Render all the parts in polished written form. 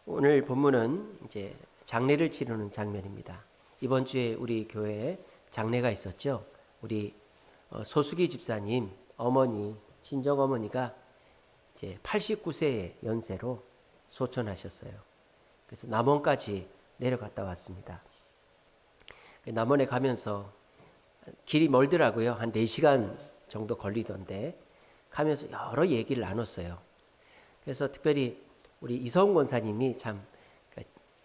오늘 본문은 이제 장례를 치르는 장면입니다. 이번 주에 우리 교회에 장례가 있었죠. 우리 소수기 집사님 어머니, 친정 어머니가 이제 89세의 연세로 소천하셨어요. 그래서 남원까지 내려갔다 왔습니다. 남원에 가면서 길이 멀더라고요. 한 4시간 정도 걸리던데 가면서 여러 얘기를 나눴어요. 그래서 특별히 우리 이성훈 권사님이 참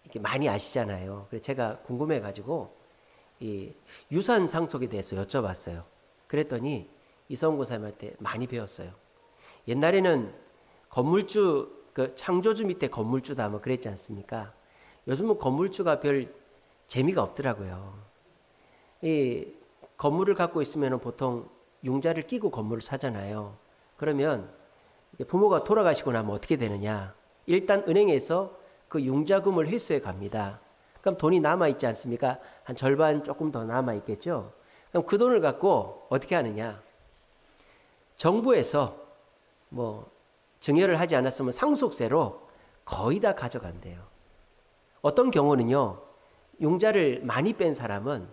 이렇게 많이 아시잖아요. 그래서 제가 궁금해가지고 이 유산 상속에 대해서 여쭤봤어요. 그랬더니 이성훈 권사님한테 많이 배웠어요. 옛날에는 건물주, 창조주 밑에 건물주다 뭐 그랬지 않습니까? 요즘은 건물주가 별 재미가 없더라고요. 이 건물을 갖고 있으면 보통 융자를 끼고 건물을 사잖아요. 그러면 이제 부모가 돌아가시고 나면 어떻게 되느냐? 일단 은행에서 그 융자금을 회수해 갑니다. 그럼 돈이 남아있지 않습니까? 한 절반 조금 더 남아있겠죠? 그럼 그 돈을 갖고 어떻게 하느냐? 정부에서 뭐 증여를 하지 않았으면 상속세로 거의 다 가져간대요. 어떤 경우는요, 융자를 많이 뺀 사람은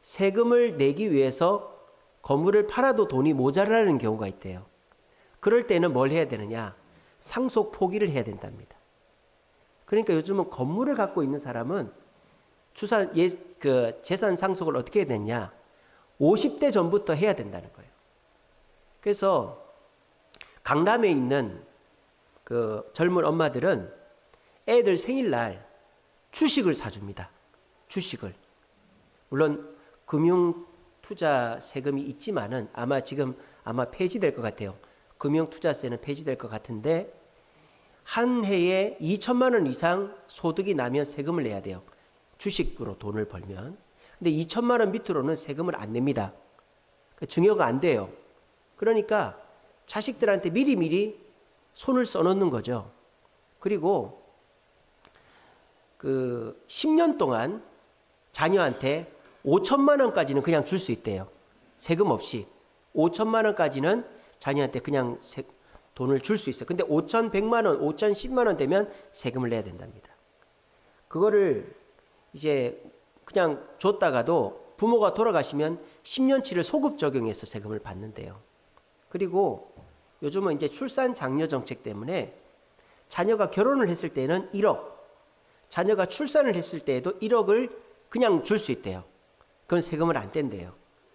세금을 내기 위해서 건물을 팔아도 돈이 모자라는 경우가 있대요. 그럴 때는 뭘 해야 되느냐? 상속 포기를 해야 된답니다. 그러니까 요즘은 건물을 갖고 있는 사람은 재산 상속을 어떻게 해야 되냐? 50대 전부터 해야 된다는 거예요. 그래서 강남에 있는 그 젊은 엄마들은 애들 생일날 주식을 사줍니다. 주식을. 물론 금융투자 세금이 있지만은 아마 폐지될 것 같아요. 금융투자세는 폐지될 것 같은데 한 해에 2천만 원 이상 소득이 나면 세금을 내야 돼요. 주식으로 돈을 벌면. 근데 2천만 원 밑으로는 세금을 안 냅니다. 증여가 안 돼요. 그러니까 자식들한테 미리미리 손을 써놓는 거죠. 그리고 그 10년 동안 자녀한테 5천만 원까지는 그냥 줄 수 있대요. 세금 없이. 5천만 원까지는 자녀한테 그냥 돈을 줄 수 있어요. 근데 5,100만 원, 5,010만 원 되면 세금을 내야 된답니다. 그거를 이제 그냥 줬다가도 부모가 돌아가시면 10년치를 소급 적용해서 세금을 받는데요. 그리고 요즘은 이제 출산 장려 정책 때문에 자녀가 결혼을 했을 때는 1억, 자녀가 출산을 했을 때에도 1억을 그냥 줄 수 있대요. 그건 세금을 안 뗀대요.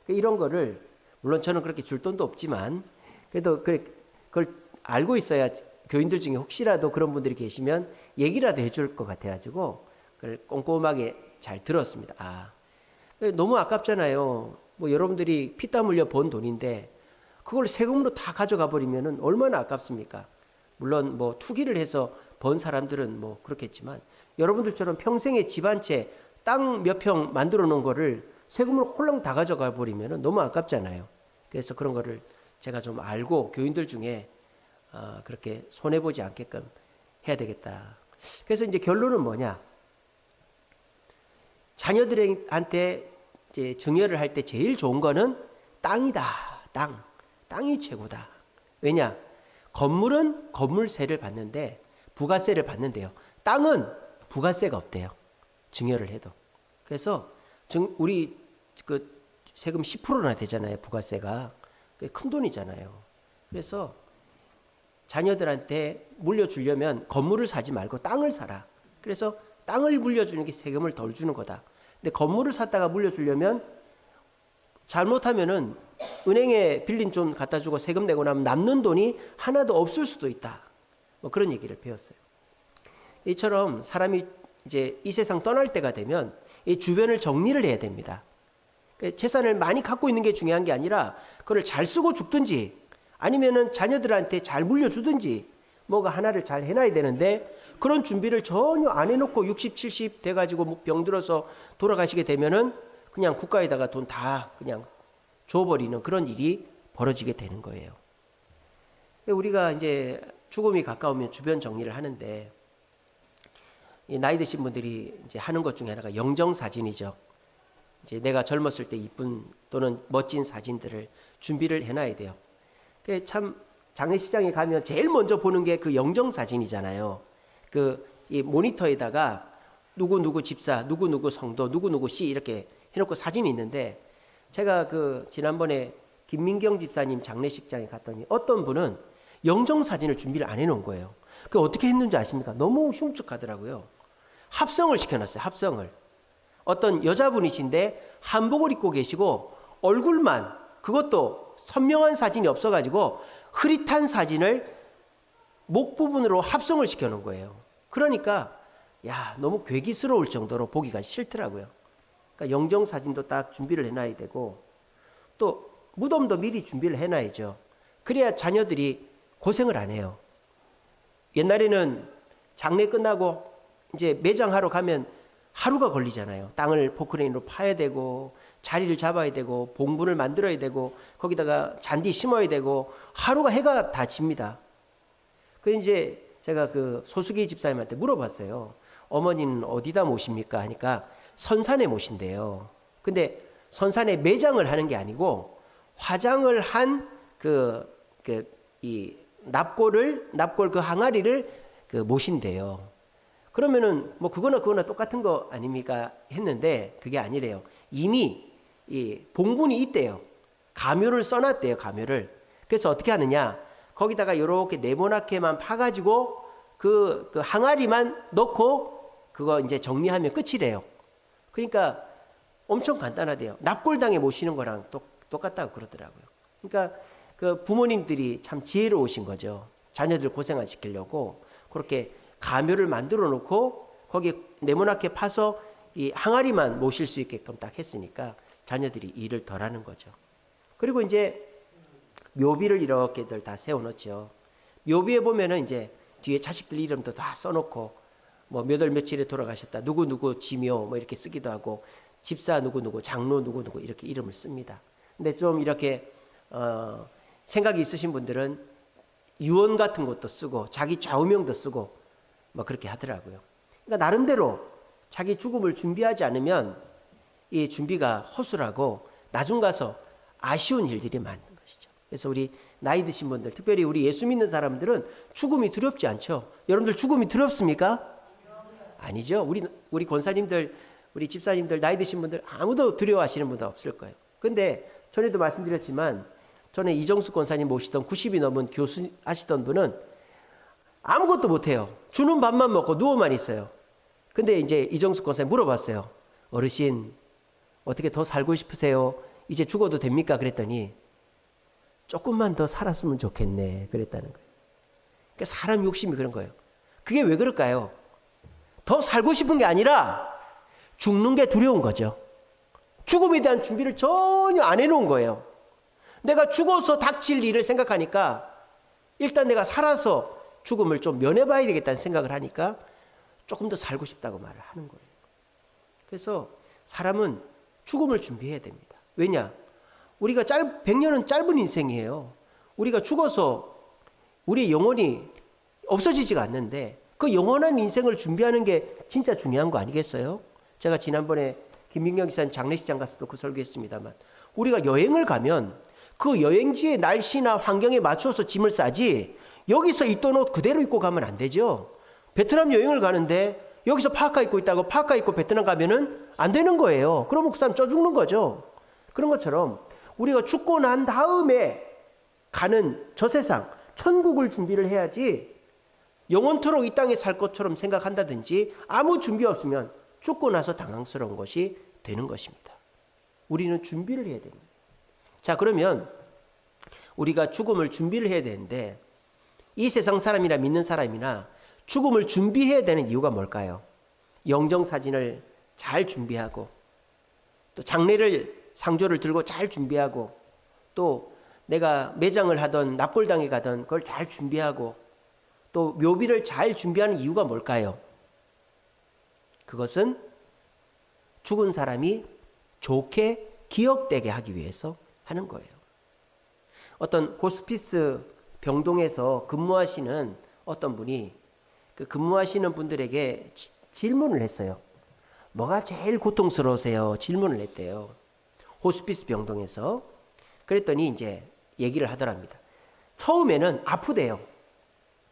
이런 거를 물론 저는 그렇게 줄 돈도 없지만 그래도 그걸 알고 있어야 교인들 중에 혹시라도 그런 분들이 계시면 얘기라도 해줄 것 같아가지고 그걸 꼼꼼하게 잘 들었습니다. 너무 아깝잖아요. 뭐 여러분들이 피땀 흘려 번 돈인데 그걸 세금으로 다 가져가 버리면은 얼마나 아깝습니까? 물론 뭐 투기를 해서 번 사람들은 뭐 그렇겠지만 여러분들처럼 평생에 집 한 채, 땅 몇 평 만들어 놓은 거를 세금으로 홀랑 다 가져가 버리면은 너무 아깝잖아요. 그래서 그런 거를 제가 좀 알고 교인들 중에 그렇게 손해보지 않게끔 해야 되겠다. 그래서 이제 결론은 뭐냐? 자녀들한테 이제 증여를 할 때 제일 좋은 거는 땅이다. 땅이 최고다. 왜냐? 건물은 건물세를 받는데 부가세를 받는데요. 땅은 부가세가 없대요. 증여를 해도. 그래서 우리 그 세금 10%나 되잖아요. 부가세가. 큰 돈이잖아요. 그래서 자녀들한테 물려주려면 건물을 사지 말고 땅을 사라. 그래서 땅을 물려주는 게 세금을 덜 주는 거다. 근데 건물을 샀다가 물려주려면 잘못하면은 은행에 빌린 돈 갖다 주고 세금 내고 나면 남는 돈이 하나도 없을 수도 있다. 뭐 그런 얘기를 배웠어요. 이처럼 사람이 이제 이 세상 떠날 때가 되면 이 주변을 정리를 해야 됩니다. 재산을 많이 갖고 있는 게 중요한 게 아니라 그걸 잘 쓰고 죽든지 아니면은 자녀들한테 잘 물려주든지 뭐가 하나를 잘 해놔야 되는데 그런 준비를 전혀 안 해놓고 60, 70 돼가지고 병들어서 돌아가시게 되면은 그냥 국가에다가 돈 다 그냥 줘버리는 그런 일이 벌어지게 되는 거예요. 우리가 이제 죽음이 가까우면 주변 정리를 하는데 나이 드신 분들이 이제 하는 것 중에 하나가 영정사진이죠. 이제 내가 젊었을 때 이쁜 또는 멋진 사진들을 준비를 해놔야 돼요. 참 장례식장에 가면 제일 먼저 보는 게 그 영정사진이잖아요. 그 이 모니터에다가 누구누구 집사, 누구누구 성도, 누구누구 씨 이렇게 해놓고 사진이 있는데, 제가 그 지난번에 김민경 집사님 장례식장에 갔더니 어떤 분은 영정사진을 준비를 안 해놓은 거예요. 그 어떻게 했는지 아십니까? 너무 흉측하더라고요. 합성을 시켜놨어요. 합성을. 어떤 여자분이신데 한복을 입고 계시고 얼굴만, 그것도 선명한 사진이 없어가지고 흐릿한 사진을 목 부분으로 합성을 시켜놓은 거예요. 그러니까 야, 너무 괴기스러울 정도로 보기가 싫더라고요. 그러니까 영정 사진도 딱 준비를 해놔야 되고, 또 무덤도 미리 준비를 해놔야죠. 그래야 자녀들이 고생을 안 해요. 옛날에는 장례 끝나고 이제 매장하러 가면 하루가 걸리잖아요. 땅을 포크레인으로 파야 되고, 자리를 잡아야 되고, 봉분을 만들어야 되고, 거기다가 잔디 심어야 되고, 하루가 해가 다 집니다. 그 이제 제가 그 소수기 집사님한테 물어봤어요. 어머니는 어디다 모십니까? 하니까 선산에 모신대요. 근데 선산에 매장을 하는 게 아니고 화장을 한 이 납골 그 항아리를 그 모신대요. 그러면은 뭐 그거나 똑같은 거 아닙니까? 했는데 그게 아니래요. 이미 이 봉분이 있대요. 가묘를 써놨대요. 가묘를. 그래서 어떻게 하느냐? 거기다가 이렇게 네모나게만 파가지고 그 항아리만 넣고 그거 이제 정리하면 끝이래요. 그러니까 엄청 간단하대요. 납골당에 모시는 거랑 똑같다고 그러더라고요. 그러니까 그 부모님들이 참 지혜로우신 거죠. 자녀들 고생 안 시키려고 그렇게 가묘를 만들어 놓고 거기에 네모나게 파서 이 항아리만 모실 수 있게끔 딱 했으니까 자녀들이 일을 덜 하는 거죠. 그리고 이제 묘비를 이렇게들 다 세워놓죠. 묘비에 보면은 이제 뒤에 자식들 이름도 다 써놓고 뭐 몇 월 며칠에 돌아가셨다, 누구누구 지묘 뭐 이렇게 쓰기도 하고, 집사 누구누구, 장로 누구누구 이렇게 이름을 씁니다. 근데 좀 이렇게 생각이 있으신 분들은 유언 같은 것도 쓰고 자기 좌우명도 쓰고 뭐 그렇게 하더라고요. 그러니까 나름대로 자기 죽음을 준비하지 않으면 이 준비가 허술하고 나중 가서 아쉬운 일들이 많은 것이죠. 그래서 우리 나이 드신 분들, 특별히 우리 예수 믿는 사람들은 죽음이 두렵지 않죠. 여러분들 죽음이 두렵습니까? 아니죠. 우리 권사님들, 우리 집사님들, 나이 드신 분들 아무도 두려워하시는 분도 없을 거예요. 근데 전에도 말씀드렸지만 전에 이정숙 권사님 모시던 90이 넘은 교수 하시던 분은 아무것도 못해요. 주는 밥만 먹고 누워만 있어요. 근데 이제 이정숙 권사님 물어봤어요. 어르신 어떻게 더 살고 싶으세요? 이제 죽어도 됩니까? 그랬더니 조금만 더 살았으면 좋겠네 그랬다는 거예요. 그러니까 사람 욕심이 그런 거예요. 그게 왜 그럴까요? 더 살고 싶은 게 아니라 죽는 게 두려운 거죠. 죽음에 대한 준비를 전혀 안 해놓은 거예요. 내가 죽어서 닥칠 일을 생각하니까 일단 내가 살아서 죽음을 좀 면해봐야 되겠다는 생각을 하니까 조금 더 살고 싶다고 말을 하는 거예요. 그래서 사람은 죽음을 준비해야 됩니다. 왜냐? 우리가 100년은 짧은 인생이에요. 우리가 죽어서 우리의 영혼이 없어지지가 않는데 그 영원한 인생을 준비하는 게 진짜 중요한 거 아니겠어요? 제가 지난번에 김민경 기사님 장례식장 가서도 그 설교했습니다만, 우리가 여행을 가면 그 여행지의 날씨나 환경에 맞춰서 짐을 싸지 여기서 입던 옷 그대로 입고 가면 안 되죠. 베트남 여행을 가는데 여기서 파카 입고 있다고 파카 입고 베트남 가면은 안 되는 거예요. 그러면 그 사람 쪄 죽는 거죠. 그런 것처럼 우리가 죽고 난 다음에 가는 저 세상, 천국을 준비를 해야지 영원토록 이 땅에 살 것처럼 생각한다든지 아무 준비 없으면 죽고 나서 당황스러운 것이 되는 것입니다. 우리는 준비를 해야 됩니다. 자, 그러면 우리가 죽음을 준비를 해야 되는데 이 세상 사람이나 믿는 사람이나 죽음을 준비해야 되는 이유가 뭘까요? 영정사진을 잘 준비하고 또 상조를 들고 잘 준비하고 또 내가 매장을 하던 납골당에 가던 그걸 잘 준비하고 또 묘비를 잘 준비하는 이유가 뭘까요? 그것은 죽은 사람이 좋게 기억되게 하기 위해서 하는 거예요. 어떤 호스피스 병동에서 근무하시는 어떤 분이 그 근무하시는 분들에게 질문을 했어요. 뭐가 제일 고통스러우세요? 질문을 했대요. 호스피스 병동에서. 그랬더니 이제 얘기를 하더랍니다. 처음에는 아프대요.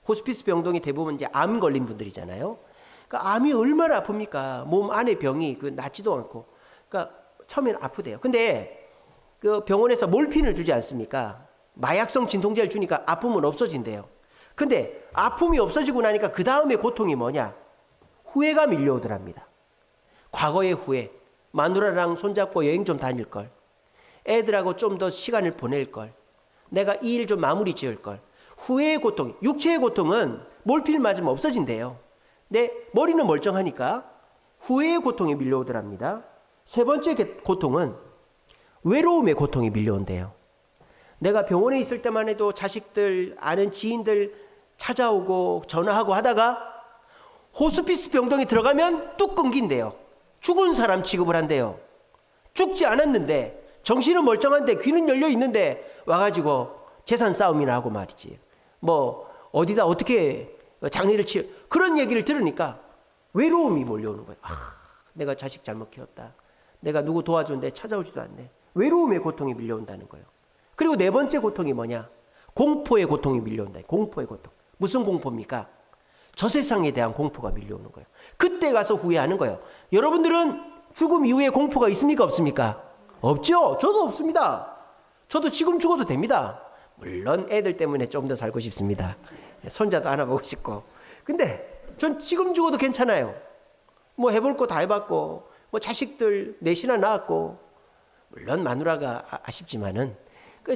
호스피스 병동이 대부분 이제 암 걸린 분들이잖아요. 그러니까 암이 얼마나 아픕니까? 몸 안에 병이 그 낫지도 않고. 그러니까 처음에는 아프대요. 근데 그 병원에서 몰핀을 주지 않습니까? 마약성 진통제를 주니까 아픔은 없어진대요. 근데 아픔이 없어지고 나니까 그 다음에 고통이 뭐냐? 후회가 밀려오더랍니다. 과거의 후회. 마누라랑 손잡고 여행 좀 다닐 걸. 애들하고 좀 더 시간을 보낼 걸. 내가 이 일 좀 마무리 지을 걸. 후회의 고통, 육체의 고통은 몰핀 맞으면 없어진대요. 내 머리는 멀쩡하니까 후회의 고통이 밀려오더랍니다. 세 번째 고통은 외로움의 고통이 밀려온대요. 내가 병원에 있을 때만 해도 자식들, 아는 지인들 찾아오고 전화하고 하다가 호스피스 병동에 들어가면 뚝 끊긴대요. 죽은 사람 취급을 한대요. 죽지 않았는데 정신은 멀쩡한데 귀는 열려 있는데 와가지고 재산 싸움이나 하고 말이지. 뭐 어디다 어떻게 장례를 치러 그런 얘기를 들으니까 외로움이 몰려오는 거예요. 내가 자식 잘못 키웠다. 내가 누구 도와줬는데 찾아오지도 않네. 외로움의 고통이 밀려온다는 거예요. 그리고 네 번째 고통이 뭐냐? 공포의 고통이 밀려온다. 공포의 고통. 무슨 공포입니까? 저 세상에 대한 공포가 밀려오는 거예요. 그때 가서 후회하는 거예요. 여러분들은 죽음 이후에 공포가 있습니까? 없습니까? 없죠? 저도 없습니다. 저도 지금 죽어도 됩니다. 물론 애들 때문에 좀 더 살고 싶습니다. 손자도 안아보고 싶고. 근데 전 지금 죽어도 괜찮아요. 뭐 해볼 거 다 해봤고, 뭐 자식들 넷이나 낳았고, 물론 마누라가 아쉽지만은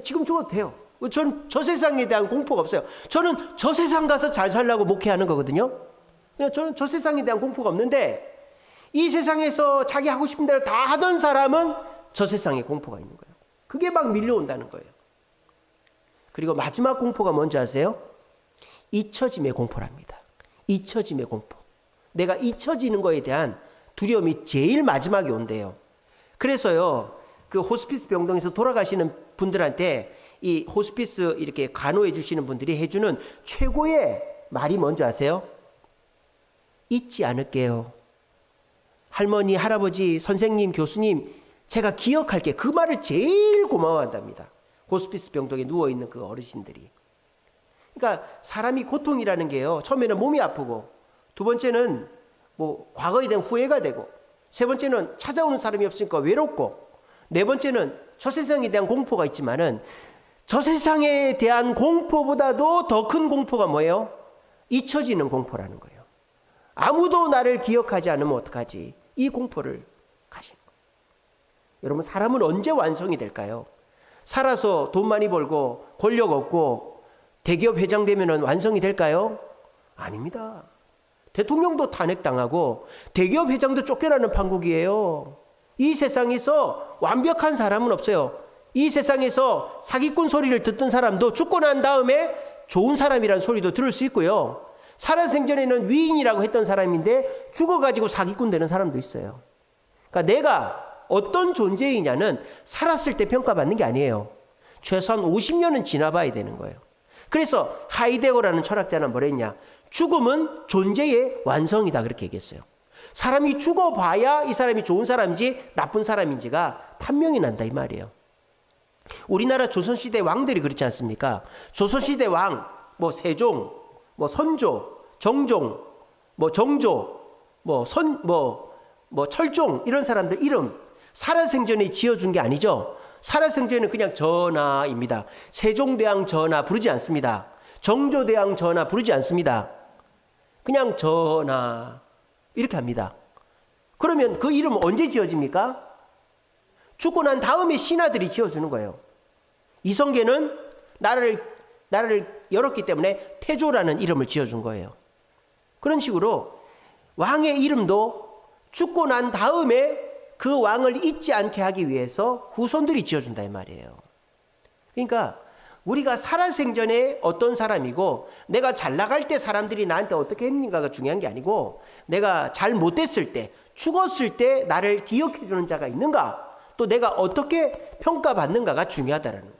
지금 죽어도 돼요. 전 저 세상에 대한 공포가 없어요. 저는 저 세상 가서 잘 살라고 목회하는 거거든요. 저는 저 세상에 대한 공포가 없는데 이 세상에서 자기 하고 싶은 대로 다 하던 사람은 저 세상에 공포가 있는 거예요. 그게 막 밀려온다는 거예요. 그리고 마지막 공포가 뭔지 아세요? 잊혀짐의 공포랍니다. 잊혀짐의 공포. 내가 잊혀지는 거에 대한 두려움이 제일 마지막에 온대요. 그래서요, 그 호스피스 병동에서 돌아가시는 분들한테 이 호스피스 이렇게 간호해 주시는 분들이 해주는 최고의 말이 뭔지 아세요? 잊지 않을게요. 할머니, 할아버지, 선생님, 교수님, 제가 기억할게. 그 말을 제일 고마워한답니다. 호스피스 병동에 누워있는 그 어르신들이. 그러니까 사람이 고통이라는 게요, 처음에는 몸이 아프고, 두 번째는 뭐 과거에 대한 후회가 되고, 세 번째는 찾아오는 사람이 없으니까 외롭고, 네 번째는 저 세상에 대한 공포가 있지만은 저 세상에 대한 공포보다도 더 큰 공포가 뭐예요? 잊혀지는 공포라는 거예요. 아무도 나를 기억하지 않으면 어떡하지? 이 공포를 가진 거예요. 여러분, 사람은 언제 완성이 될까요? 살아서 돈 많이 벌고 권력 얻고 대기업 회장 되면 완성이 될까요? 아닙니다. 대통령도 탄핵당하고 대기업 회장도 쫓겨나는 판국이에요. 이 세상에서 완벽한 사람은 없어요. 이 세상에서 사기꾼 소리를 듣던 사람도 죽고 난 다음에 좋은 사람이라는 소리도 들을 수 있고요. 살아생전에는 위인이라고 했던 사람인데 죽어가지고 사기꾼 되는 사람도 있어요. 그러니까 내가 어떤 존재이냐는 살았을 때 평가받는 게 아니에요. 최소한 50년은 지나봐야 되는 거예요. 그래서 하이데거라는 철학자는 뭐랬냐? 죽음은 존재의 완성이다, 그렇게 얘기했어요. 사람이 죽어봐야 이 사람이 좋은 사람인지 나쁜 사람인지가 판명이 난다, 이 말이에요. 우리나라 조선시대 왕들이 그렇지 않습니까? 조선시대 왕, 뭐 세종, 뭐 선조, 정종, 뭐 정조, 뭐 철종, 이런 사람들 이름 살아생전에 지어준 게 아니죠. 살아생전에는 그냥 전하입니다. 세종대왕 전하 부르지 않습니다. 정조대왕 전하 부르지 않습니다. 그냥 전하 이렇게 합니다. 그러면 그 이름은 언제 지어집니까? 죽고 난 다음에 신하들이 지어주는 거예요. 이성계는 나라를 열었기 때문에 태조라는 이름을 지어준 거예요. 그런 식으로 왕의 이름도 죽고 난 다음에 그 왕을 잊지 않게 하기 위해서 후손들이 지어준다, 이 말이에요. 그러니까 우리가 살아생전에 어떤 사람이고 내가 잘 나갈 때 사람들이 나한테 어떻게 했는가가 중요한 게 아니고 내가 잘 못됐을 때, 죽었을 때 나를 기억해 주는 자가 있는가, 또 내가 어떻게 평가받는가가 중요하다는 거예요.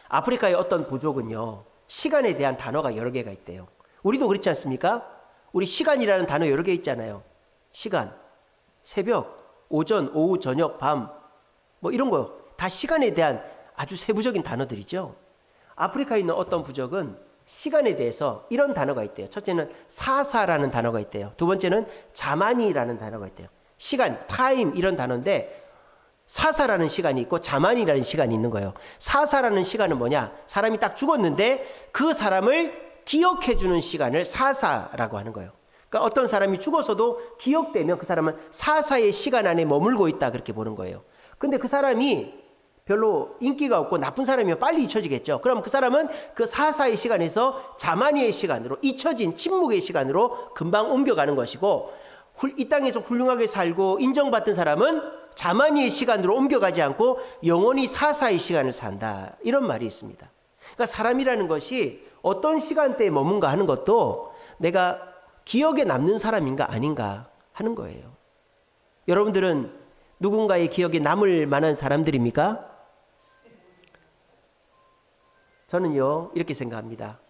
아프리카의 어떤 부족은요, 시간에 대한 단어가 여러 개가 있대요. 우리도 그렇지 않습니까? 우리 시간이라는 단어 여러 개 있잖아요. 시간, 새벽, 오전, 오후, 저녁, 밤, 뭐 이런 거 다 시간에 대한 아주 세부적인 단어들이죠. 아프리카에 있는 어떤 부족은 시간에 대해서 이런 단어가 있대요. 첫째는 사사라는 단어가 있대요. 두 번째는 자만이라는 단어가 있대요. 시간, 타임 이런 단어인데 사사라는 시간이 있고 자만이라는 시간이 있는 거예요. 사사라는 시간은 뭐냐? 사람이 딱 죽었는데 그 사람을 기억해 주는 시간을 사사라고 하는 거예요. 그러니까 어떤 사람이 죽어서도 기억되면 그 사람은 사사의 시간 안에 머물고 있다 그렇게 보는 거예요. 근데 그 사람이 별로 인기가 없고 나쁜 사람이면 빨리 잊혀지겠죠. 그럼 그 사람은 그 사사의 시간에서 자만이의 시간으로 잊혀진 침묵의 시간으로 금방 옮겨가는 것이고 이 땅에서 훌륭하게 살고 인정받던 사람은 자만이의 시간으로 옮겨가지 않고 영원히 사사의 시간을 산다. 이런 말이 있습니다. 그러니까 사람이라는 것이 어떤 시간대에 머문가 하는 것도 내가 기억에 남는 사람인가 아닌가 하는 거예요. 여러분들은 누군가의 기억에 남을 만한 사람들입니까? 저는요 이렇게 생각합니다.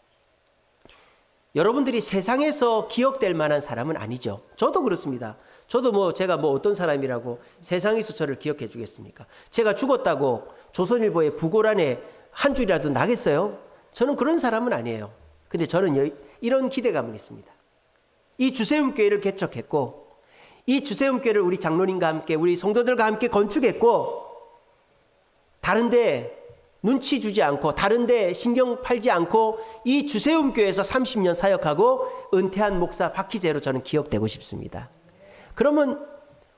여러분들이 세상에서 기억될 만한 사람은 아니죠. 저도 그렇습니다. 저도 제가 어떤 사람이라고 세상에서 저를 기억해 주겠습니까? 제가 죽었다고 조선일보의 부고란에 한 줄이라도 나겠어요? 저는 그런 사람은 아니에요. 근데 저는 이런 기대감은 있습니다. 이 주세움교회를 개척했고 이 주세움교회를 우리 장로님과 함께 우리 성도들과 함께 건축했고 다른데 눈치 주지 않고 다른데 신경 팔지 않고 이 주세움교회에서 30년 사역하고 은퇴한 목사 박희재로 저는 기억되고 싶습니다. 그러면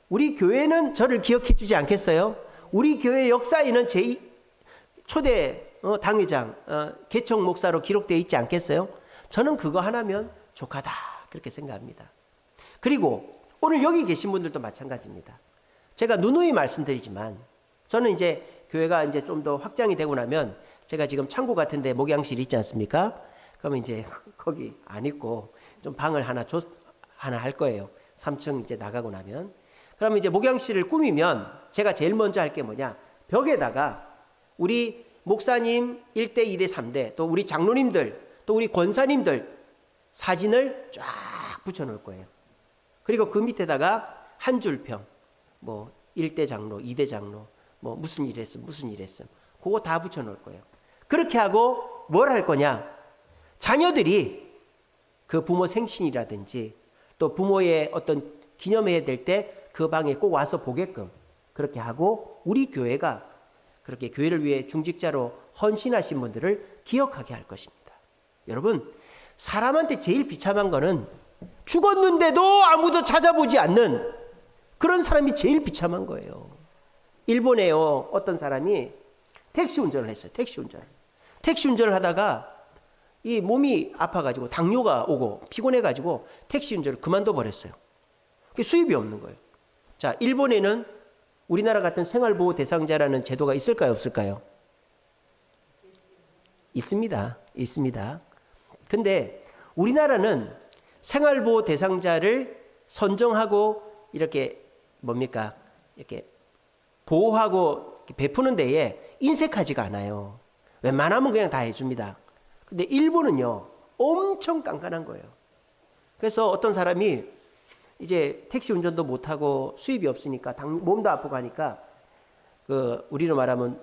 우리 교회는 저를 기억해 주지 않겠어요? 우리 교회 역사에는 제 초대 당회장 개척 목사로 기록되어 있지 않겠어요? 저는 그거 하나면 족하다 그렇게 생각합니다. 그리고 오늘 여기 계신 분들도 마찬가지입니다. 제가 누누이 말씀드리지만 저는 이제 교회가 이제 좀 더 확장이 되고 나면 제가 지금 창고 같은데 목양실이 있지 않습니까? 그러면 이제 거기 안 있고 좀 방을 하나 할 거예요. 3층 이제 나가고 나면. 그러면 이제 목양실을 꾸미면 제가 제일 먼저 할 게 뭐냐? 벽에다가 우리 목사님 1대, 2대, 3대 또 우리 장로님들 또 우리 권사님들 사진을 쫙 붙여놓을 거예요. 그리고 그 밑에다가 한 줄평 1대 장로, 2대 장로 무슨 일 했음 그거 다 붙여놓을 거예요. 그렇게 하고 뭘 할 거냐? 자녀들이 그 부모 생신이라든지 또 부모의 어떤 기념회에 될 때 그 방에 꼭 와서 보게끔 그렇게 하고 우리 교회가 그렇게 교회를 위해 중직자로 헌신하신 분들을 기억하게 할 것입니다. 여러분, 사람한테 제일 비참한 거는 죽었는데도 아무도 찾아보지 않는 그런 사람이 제일 비참한 거예요. 일본에요, 어떤 사람이 택시 운전을 했어요. 택시 운전을 하다가 이 몸이 아파가지고 당뇨가 오고 피곤해가지고 택시 운전을 그만둬 버렸어요. 그게 수입이 없는 거예요. 자, 일본에는 우리나라 같은 생활보호 대상자라는 제도가 있을까요, 없을까요? 있습니다. 근데 우리나라는 생활보호 대상자를 선정하고 이렇게 이렇게 보호하고 베푸는 데에 인색하지가 않아요. 웬만하면 그냥 다 해줍니다. 근데 일본은요 엄청 깐깐한 거예요. 그래서 어떤 사람이 이제 택시 운전도 못하고 수입이 없으니까 몸도 아프고 하니까 우리로 말하면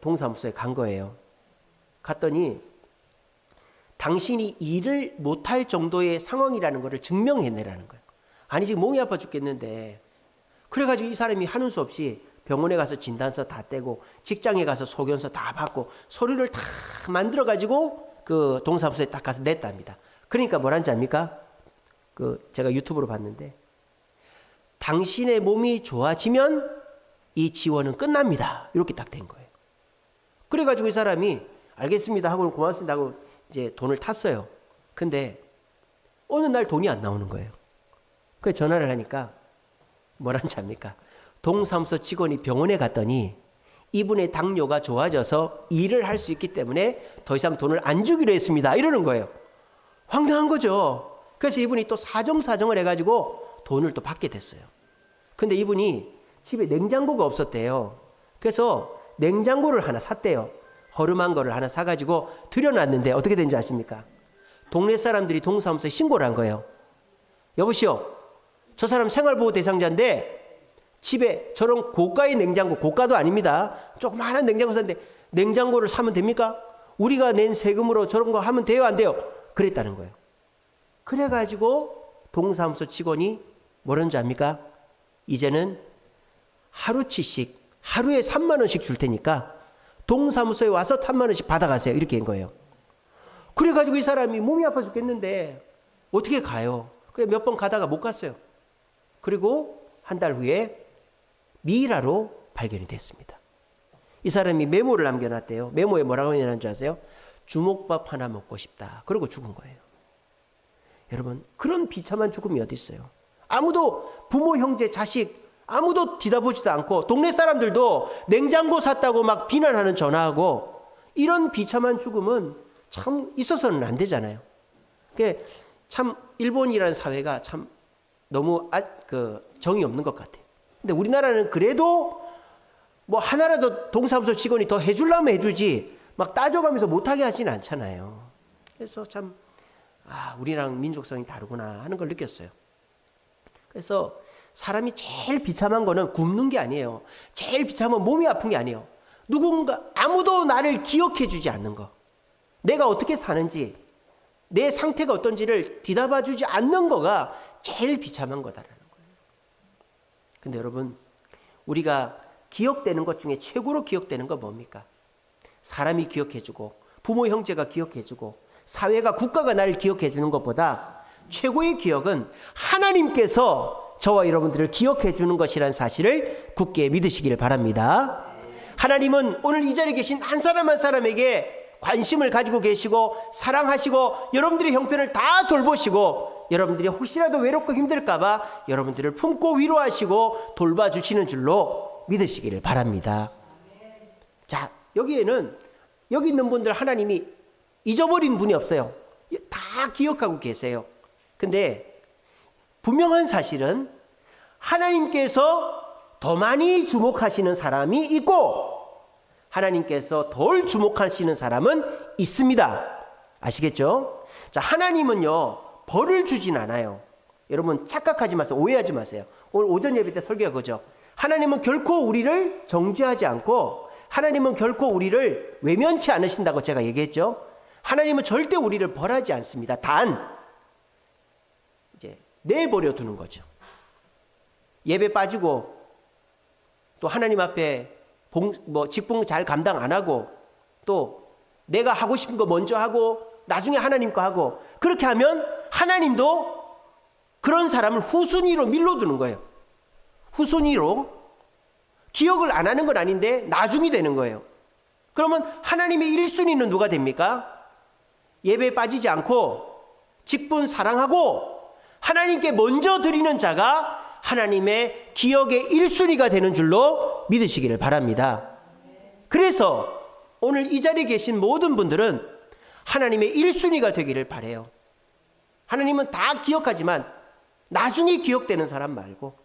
동사무소에 간 거예요. 갔더니 당신이 일을 못할 정도의 상황이라는 것을 증명해내라는 거예요. 아니 지금 몸이 아파 죽겠는데 그래가지고 이 사람이 하는 수 없이 병원에 가서 진단서 다 떼고 직장에 가서 소견서 다 받고 서류를 다 만들어가지고 그 동사무소에 딱 가서 냈답니다. 그러니까 뭐란지 압니까? 제가 유튜브로 봤는데 당신의 몸이 좋아지면 이 지원은 끝납니다. 이렇게 딱 된 거예요. 그래가지고 이 사람이 알겠습니다 하고 고맙습니다 하고 이제 돈을 탔어요. 근데 어느 날 돈이 안 나오는 거예요. 그래서 전화를 하니까 뭐란지 압니까? 동사무소 직원이 병원에 갔더니 이분의 당뇨가 좋아져서 일을 할 수 있기 때문에 더 이상 돈을 안 주기로 했습니다. 이러는 거예요. 황당한 거죠. 그래서 이분이 또 사정을 해가지고 돈을 또 받게 됐어요. 근데 이분이 집에 냉장고가 없었대요. 그래서 냉장고를 하나 샀대요. 허름한 거를 하나 사가지고 들여놨는데 어떻게 된지 아십니까? 동네 사람들이 동사무소에 신고를 한 거예요. 여보시오, 저 사람 생활보호 대상자인데 집에 저런 고가의 냉장고, 고가도 아닙니다. 조그마한 냉장고 샀는데 냉장고를 사면 됩니까? 우리가 낸 세금으로 저런 거 하면 돼요, 안 돼요? 그랬다는 거예요. 그래가지고 동사무소 직원이 뭐라는 줄 압니까? 이제는 하루치씩 하루에 3만 원씩 줄 테니까 동사무소에 와서 3만 원씩 받아가세요. 이렇게 한 거예요. 그래가지고 이 사람이 몸이 아파 죽겠는데 어떻게 가요? 몇 번 가다가 못 갔어요. 그리고 한 달 후에 미라로 발견이 됐습니다. 이 사람이 메모를 남겨놨대요. 메모에 뭐라고 했냐는 줄 아세요? 주먹밥 하나 먹고 싶다. 그러고 죽은 거예요. 여러분, 그런 비참한 죽음이 어디 있어요? 아무도 부모, 형제, 자식 아무도 뒤다보지도 않고 동네 사람들도 냉장고 샀다고 막 비난하는 전화하고 이런 비참한 죽음은 참 있어서는 안 되잖아요. 참 일본이라는 사회가 참 너무 정이 없는 것 같아요. 근데 우리나라는 그래도 뭐 하나라도 동사무소 직원이 더 해주려면 해주지 막 따져가면서 못하게 하지는 않잖아요. 그래서 참 우리랑 민족성이 다르구나 하는 걸 느꼈어요. 그래서 사람이 제일 비참한 거는 굶는 게 아니에요. 제일 비참한 몸이 아픈 게 아니에요. 아무도 나를 기억해 주지 않는 거. 내가 어떻게 사는지, 내 상태가 어떤지를 뒤다봐 주지 않는 거가 제일 비참한 거다라는 거예요. 근데 여러분, 우리가 기억되는 것 중에 최고로 기억되는 건 뭡니까? 사람이 기억해 주고, 부모, 형제가 기억해 주고, 사회가, 국가가 나를 기억해 주는 것보다 최고의 기억은 하나님께서 저와 여러분들을 기억해 주는 것이라는 사실을 굳게 믿으시기를 바랍니다. 하나님은 오늘 이 자리에 계신 한 사람 한 사람에게 관심을 가지고 계시고 사랑하시고 여러분들의 형편을 다 돌보시고 여러분들이 혹시라도 외롭고 힘들까 봐 여러분들을 품고 위로하시고 돌봐주시는 줄로 믿으시기를 바랍니다. 자, 여기에는 여기 있는 분들 하나님이 잊어버린 분이 없어요. 다 기억하고 계세요. 근데 분명한 사실은 하나님께서 더 많이 주목하시는 사람이 있고 하나님께서 덜 주목하시는 사람은 있습니다. 아시겠죠? 자, 하나님은요 벌을 주진 않아요. 여러분 착각하지 마세요. 오해하지 마세요. 오늘 오전 예배 때 설교가 그죠? 하나님은 결코 우리를 정죄하지 않고 하나님은 결코 우리를 외면치 않으신다고 제가 얘기했죠. 하나님은 절대 우리를 벌하지 않습니다. 단 이제 내버려 두는 거죠. 예배 빠지고 또 하나님 앞에 직분 잘 감당 안 하고 또 내가 하고 싶은 거 먼저 하고 나중에 하나님 거 하고 그렇게 하면 하나님도 그런 사람을 후순위로 밀어두는 거예요. 후순위로 기억을 안 하는 건 아닌데 나중이 되는 거예요. 그러면 하나님의 1순위는 누가 됩니까? 예배에 빠지지 않고 직분 사랑하고 하나님께 먼저 드리는 자가 하나님의 기억의 1순위가 되는 줄로 믿으시기를 바랍니다. 그래서 오늘 이 자리에 계신 모든 분들은 하나님의 1순위가 되기를 바라요. 하나님은 다 기억하지만 나중에 기억되는 사람 말고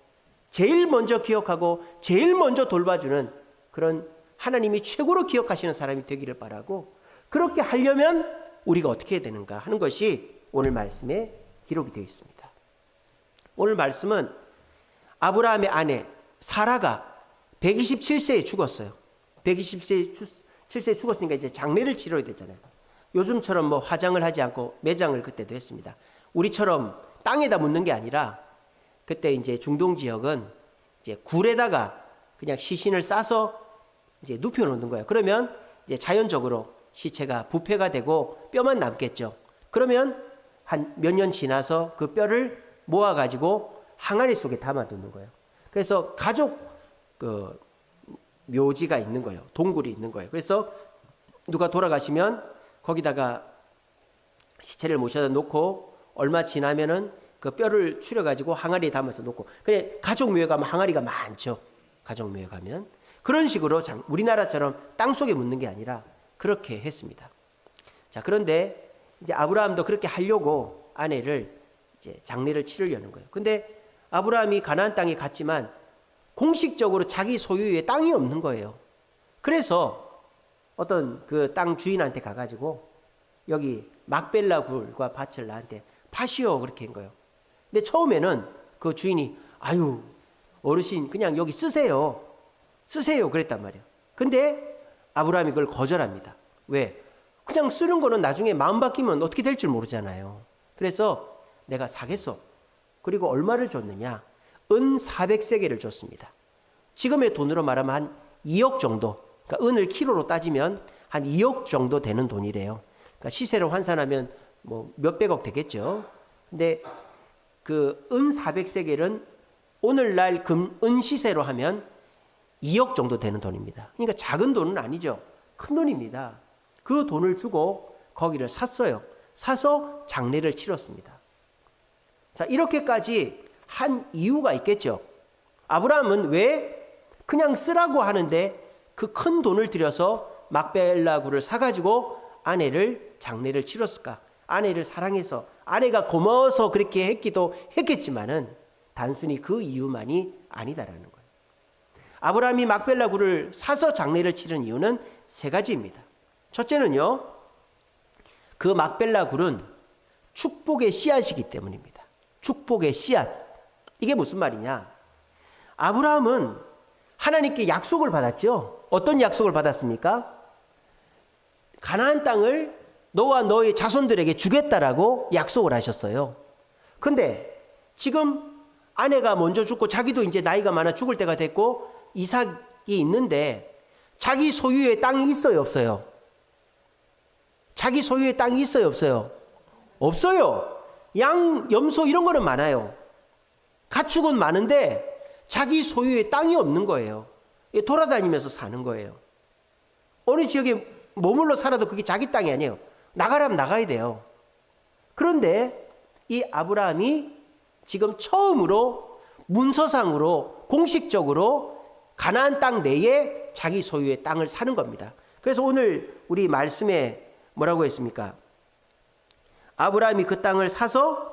제일 먼저 기억하고 제일 먼저 돌봐주는 그런 하나님이 최고로 기억하시는 사람이 되기를 바라고 그렇게 하려면 우리가 어떻게 해야 되는가 하는 것이 오늘 말씀에 기록이 되어 있습니다. 오늘 말씀은 아브라함의 아내 사라가 127세에 죽었어요. 127세에 죽었으니까 이제 장례를 치러야 되잖아요. 요즘처럼 뭐 화장을 하지 않고 매장을 그때도 했습니다. 우리처럼 땅에다 묻는 게 아니라 그때 이제 중동 지역은 이제 굴에다가 그냥 시신을 싸서 이제 눕혀 놓는 거예요. 그러면 이제 자연적으로 시체가 부패가 되고 뼈만 남겠죠. 그러면 한 몇 년 지나서 그 뼈를 모아 가지고 항아리 속에 담아두는 거예요. 그래서 가족 묘지가 있는 거예요. 동굴이 있는 거예요. 그래서 누가 돌아가시면 거기다가 시체를 모셔다 놓고 얼마 지나면은 그 뼈를 추려가지고 항아리에 담아서 놓고 그래 가족 묘에 가면 항아리가 많죠. 가족 묘에 가면 그런 식으로 우리나라처럼 땅 속에 묻는 게 아니라 그렇게 했습니다. 자, 그런데 이제 아브라함도 그렇게 하려고 아내를 이제 장례를 치르려는 거예요. 근데 아브라함이 가나안 땅에 갔지만 공식적으로 자기 소유의 땅이 없는 거예요. 그래서 어떤 그 땅 주인한테 가가지고 여기 막벨라 굴과 밭을 나한테 파시오 그렇게 한 거예요. 근데 처음에는 그 주인이 아유 어르신 그냥 여기 쓰세요 그랬단 말이에요. 근데 아브라함이 그걸 거절합니다. 왜? 그냥 쓰는 거는 나중에 마음 바뀌면 어떻게 될지 모르잖아요. 그래서 내가 사겠소. 그리고 얼마를 줬느냐? 은 400세겔을 줬습니다. 지금의 돈으로 말하면 한 2억 정도. 그러니까 은을 키로로 따지면 한 2억 정도 되는 돈이래요. 그러니까 시세로 환산하면 뭐 몇백억 되겠죠. 근데 그 은 400세겔은 오늘날 은 시세로 하면 2억 정도 되는 돈입니다. 그러니까 작은 돈은 아니죠. 큰 돈입니다. 그 돈을 주고 거기를 샀어요. 사서 장례를 치렀습니다. 자, 이렇게까지 한 이유가 있겠죠. 아브라함은 왜 그냥 쓰라고 하는데 그 큰 돈을 들여서 막벨라 굴을 사가지고 아내를 장례를 치렀을까? 아내를 사랑해서, 아내가 고마워서 그렇게 했기도 했겠지만은 단순히 그 이유만이 아니다라는 거예요. 아브라함이 막벨라 굴을 사서 장례를 치른 이유는 세 가지입니다. 첫째는요, 그 막벨라 굴은 축복의 씨앗이기 때문입니다. 축복의 씨앗. 이게 무슨 말이냐? 아브라함은 하나님께 약속을 받았죠. 어떤 약속을 받았습니까? 가나안 땅을 너와 너의 자손들에게 주겠다라고 약속을 하셨어요. 근데 지금 아내가 먼저 죽고 자기도 이제 나이가 많아 죽을 때가 됐고 이삭이 있는데 자기 소유의 땅이 있어요, 없어요? 자기 소유의 땅이 있어요, 없어요? 없어요. 양, 염소 이런 거는 많아요. 가축은 많은데 자기 소유의 땅이 없는 거예요. 돌아다니면서 사는 거예요. 어느 지역에 머물러 살아도 그게 자기 땅이 아니에요. 나가라면 나가야 돼요. 그런데 이 아브라함이 지금 처음으로 문서상으로 공식적으로 가나안 땅 내에 자기 소유의 땅을 사는 겁니다. 그래서 오늘 우리 말씀에 뭐라고 했습니까? 아브라함이 그 땅을 사서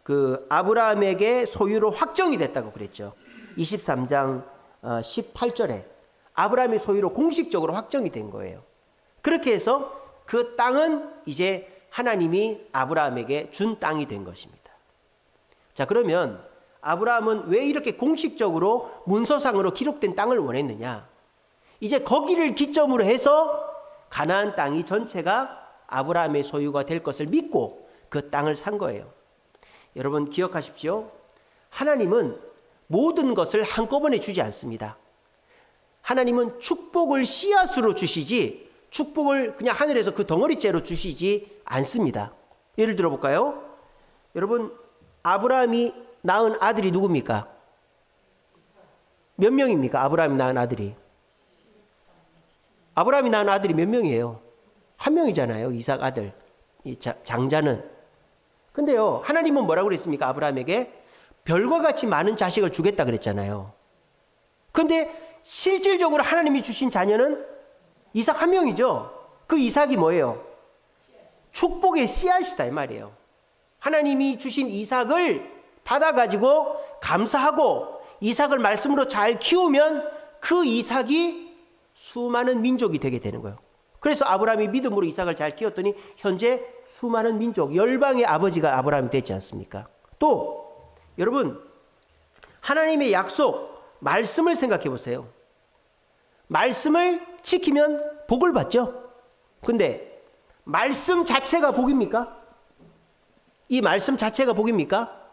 그 아브라함에게 소유로 확정이 됐다고 그랬죠. 23장 18절에 아브라함의 소유로 공식적으로 확정이 된 거예요. 그렇게 해서 그 땅은 이제 하나님이 아브라함에게 준 땅이 된 것입니다. 자, 그러면 아브라함은 왜 이렇게 공식적으로 문서상으로 기록된 땅을 원했느냐? 이제 거기를 기점으로 해서 가나안 땅이 전체가 아브라함의 소유가 될 것을 믿고 그 땅을 산 거예요. 여러분 기억하십시오. 하나님은 모든 것을 한꺼번에 주지 않습니다. 하나님은 축복을 씨앗으로 주시지 축복을 그냥 하늘에서 그 덩어리째로 주시지 않습니다. 예를 들어 볼까요? 여러분 아브라함이 낳은 아들이 누굽니까? 몇 명입니까? 아브라함이 낳은 아들이. 아브라함이 낳은 아들이 몇 명이에요? 한 명이잖아요. 이삭 아들. 이 장자는. 근데요, 하나님은 뭐라고 그랬습니까? 아브라함에게 별과 같이 많은 자식을 주겠다 그랬잖아요. 근데 실질적으로 하나님이 주신 자녀는 이삭 한 명이죠. 그 이삭이 뭐예요? 축복의 씨앗이다 이 말이에요. 하나님이 주신 이삭을 받아가지고 감사하고 이삭을 말씀으로 잘 키우면 그 이삭이 수많은 민족이 되게 되는 거예요. 그래서 아브라함이 믿음으로 이삭을 잘 키웠더니 현재 수많은 민족, 열방의 아버지가 아브라함이 됐지 않습니까? 또 여러분 하나님의 약속, 말씀을 생각해 보세요. 말씀을 지키면 복을 받죠. 근데 말씀 자체가 복입니까? 이 말씀 자체가 복입니까?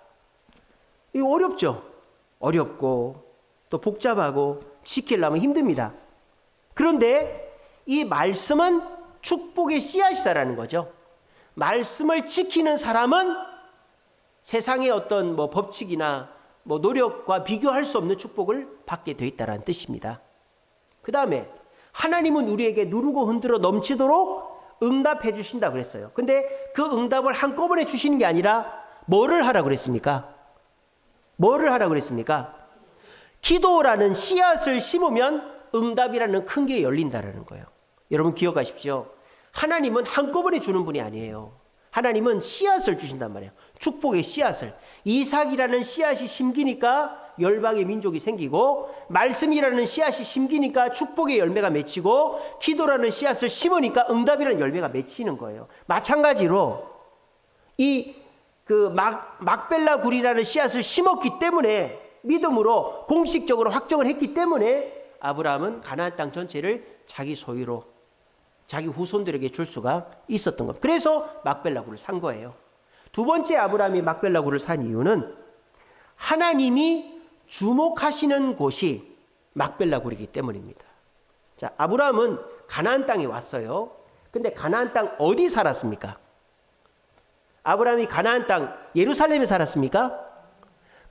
이거 어렵죠. 어렵고 또 복잡하고 지키려면 힘듭니다. 그런데 이 말씀은 축복의 씨앗이다라는 거죠. 말씀을 지키는 사람은 세상의 어떤 뭐 법칙이나 뭐 노력과 비교할 수 없는 축복을 받게 돼 있다라는 뜻입니다. 그 다음에 하나님은 우리에게 누르고 흔들어 넘치도록 응답해 주신다 그랬어요. 근데 그 응답을 한꺼번에 주시는 게 아니라 뭐를 하라고 그랬습니까? 뭐를 하라고 그랬습니까? 기도라는 씨앗을 심으면 응답이라는 큰 게 열린다라는 거예요. 여러분 기억하십시오. 하나님은 한꺼번에 주는 분이 아니에요. 하나님은 씨앗을 주신단 말이에요. 축복의 씨앗을. 이삭이라는 씨앗이 심기니까 열방의 민족이 생기고, 말씀이라는 씨앗이 심기니까 축복의 열매가 맺히고, 기도라는 씨앗을 심으니까 응답이라는 열매가 맺히는 거예요. 마찬가지로 이 막벨라 굴이라는 씨앗을 심었기 때문에, 믿음으로 공식적으로 확정을 했기 때문에 아브라함은 가나안 땅 전체를 자기 소유로 자기 후손들에게 줄 수가 있었던 겁니다. 그래서 막벨라굴을 산 거예요. 두 번째 아브라함이 막벨라굴을 산 이유는 하나님이 주목하시는 곳이 막벨라굴이기 때문입니다. 자, 아브라함은 가나안 땅에 왔어요. 근데 가나안 땅 어디 살았습니까? 아브라함이 가나안 땅 예루살렘에 살았습니까?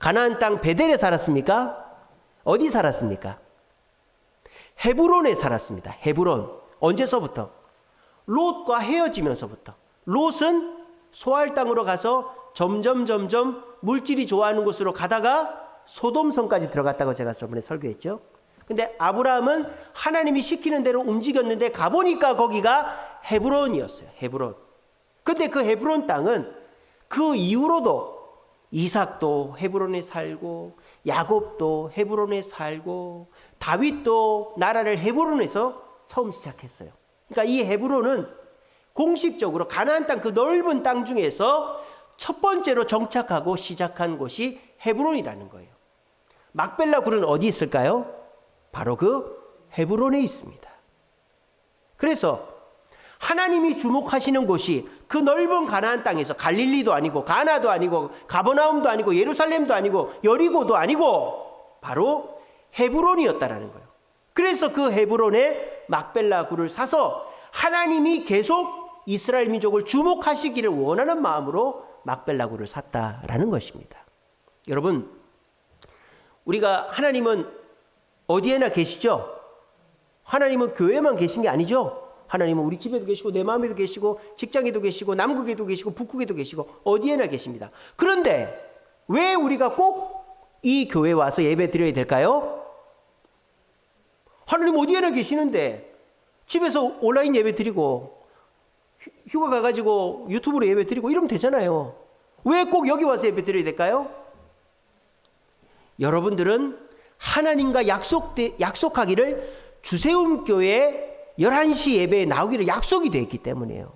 가나안 땅 베델에 살았습니까? 어디 살았습니까? 헤브론에 살았습니다. 헤브론. 언제서부터? 롯과 헤어지면서부터. 롯은 소알 땅으로 가서 점점 물질이 좋아하는 곳으로 가다가 소돔성까지 들어갔다고 제가 저번에 설교했죠. 근데 아브라함은 하나님이 시키는 대로 움직였는데 가보니까 거기가 헤브론이었어요. 헤브론. 근데 그 헤브론 땅은 그 이후로도 이삭도 헤브론에 살고 야곱도 헤브론에 살고 다윗도 나라를 헤브론에서 처음 시작했어요. 그러니까 이 헤브론은 공식적으로 가나안 땅 그 넓은 땅 중에서 첫 번째로 정착하고 시작한 곳이 헤브론이라는 거예요. 막벨라굴은 어디 있을까요? 바로 그 헤브론에 있습니다. 그래서 하나님이 주목하시는 곳이 그 넓은 가나안 땅에서 갈릴리도 아니고 가나도 아니고 가버나움도 아니고 예루살렘도 아니고 여리고도 아니고 바로 헤브론이었다라는 거예요. 그래서 그 헤브론에 막벨라굴을 사서 하나님이 계속 이스라엘 민족을 주목하시기를 원하는 마음으로 막벨라굴을 샀다라는 것입니다. 여러분, 우리가 하나님은 어디에나 계시죠? 하나님은 교회만 계신 게 아니죠? 하나님은 우리 집에도 계시고 내 마음에도 계시고 직장에도 계시고 남극에도 계시고 북극에도 계시고 어디에나 계십니다. 그런데 왜 우리가 꼭 이 교회에 와서 예배 드려야 될까요? 하나님 어디에나 계시는데 집에서 온라인 예배 드리고 휴가 가가지고 유튜브로 예배 드리고 이러면 되잖아요. 왜 꼭 여기 와서 예배 드려야 될까요? 여러분들은 하나님과 약속하기를 주세움교회 11시 예배에 나오기를 약속이 되어 있기 때문이에요.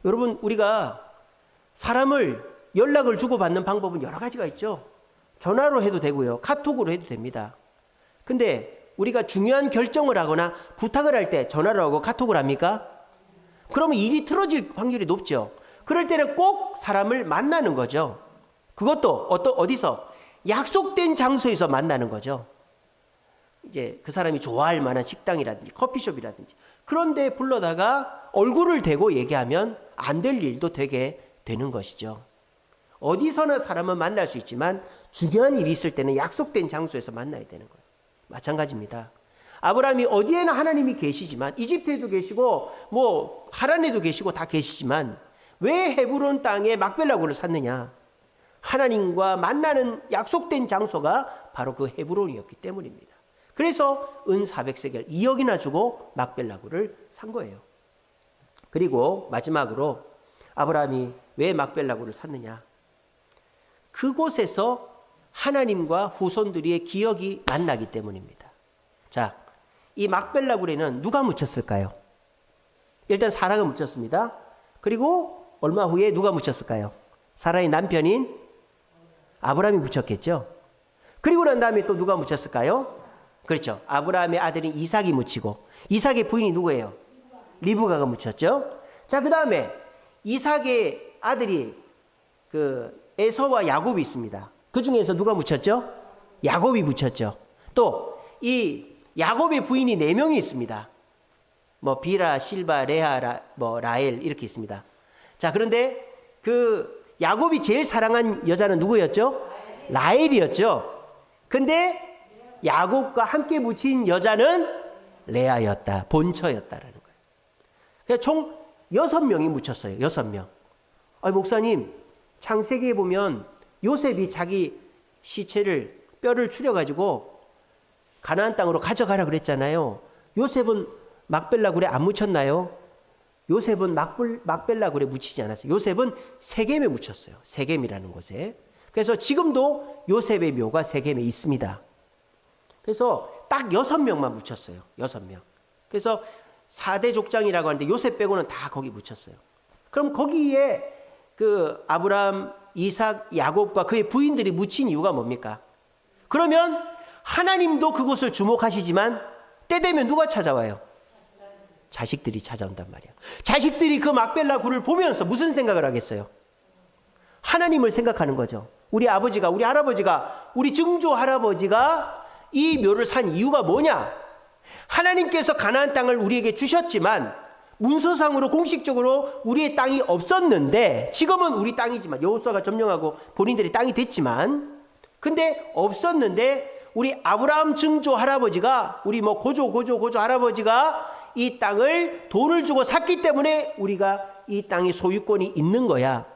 여러분, 우리가 사람을 연락을 주고받는 방법은 여러 가지가 있죠. 전화로 해도 되고요. 카톡으로 해도 됩니다. 근데 우리가 중요한 결정을 하거나 부탁을 할 때 전화를 하고 카톡을 합니까? 그러면 일이 틀어질 확률이 높죠. 그럴 때는 꼭 사람을 만나는 거죠. 그것도 어디서? 약속된 장소에서 만나는 거죠. 이제 그 사람이 좋아할 만한 식당이라든지 커피숍이라든지 그런 데 불러다가 얼굴을 대고 얘기하면 안 될 일도 되게 되는 것이죠. 어디서나 사람은 만날 수 있지만 중요한 일이 있을 때는 약속된 장소에서 만나야 되는 거예요. 마찬가지입니다. 아브라함이 어디에나 하나님이 계시지만 이집트에도 계시고 뭐 하란에도 계시고 다 계시지만 왜 헤브론 땅에 막벨라굴을 샀느냐? 하나님과 만나는 약속된 장소가 바로 그 헤브론이었기 때문입니다. 그래서 은 400세겔 2억이나 주고 막벨라굴을 산 거예요. 그리고 마지막으로 아브라함이 왜 막벨라굴을 샀느냐? 그곳에서 하나님과 후손들의 기억이 만나기 때문입니다. 자, 이 막벨라굴에는 누가 묻혔을까요? 일단 사라가 묻혔습니다. 그리고 얼마 후에 누가 묻혔을까요? 사라의 남편인 아브라함이 묻혔겠죠. 그리고 난 다음에 또 누가 묻혔을까요? 그렇죠. 아브라함의 아들인 이삭이 묻히고 이삭의 부인이 누구예요? 리브가가 묻혔죠. 자, 그 다음에 이삭의 아들이 그 에서와 야곱이 있습니다. 그 중에서 누가 묻혔죠? 야곱이 묻혔죠. 또 이 야곱의 부인이 4명이 있습니다. 뭐 비라, 실바, 레아, 라엘 이렇게 있습니다. 자, 그런데 그 야곱이 제일 사랑한 여자는 누구였죠? 라헬이었죠. 근데 야곱과 함께 묻힌 여자는 레아였다. 본처였다라는 거예요. 그래서 총 6명이 묻혔어요. 6명. 목사님, 창세기에 보면 요셉이 자기 시체를 뼈를 추려가지고 가나안 땅으로 가져가라 그랬잖아요. 요셉은 막벨라굴에 안 묻혔나요? 요셉은 막벨라굴에 묻히지 않았어요. 요셉은 세겜에 묻혔어요. 세겜이라는 곳에. 그래서 지금도 요셉의 묘가 세겜에 있습니다. 그래서 딱 6명만 묻혔어요. 6명. 그래서 4대 족장이라고 하는데 요셉 빼고는 다 거기 묻혔어요. 그럼 거기에 그 아브라함, 이삭, 야곱과 그의 부인들이 묻힌 이유가 뭡니까? 그러면 하나님도 그곳을 주목하시지만 때 되면 누가 찾아와요? 자식들이 찾아온단 말이에요. 자식들이 그 막벨라 굴을 보면서 무슨 생각을 하겠어요? 하나님을 생각하는 거죠. 우리 아버지가, 우리 할아버지가, 우리 증조 할아버지가 이 묘를 산 이유가 뭐냐? 하나님께서 가나안 땅을 우리에게 주셨지만 문서상으로 공식적으로 우리의 땅이 없었는데, 지금은 우리 땅이지만, 여호수아가 점령하고 본인들의 땅이 됐지만, 근데 없었는데 우리 아브라함 증조 할아버지가, 우리 뭐 고조 할아버지가 이 땅을 돈을 주고 샀기 때문에 우리가 이 땅의 소유권이 있는 거야.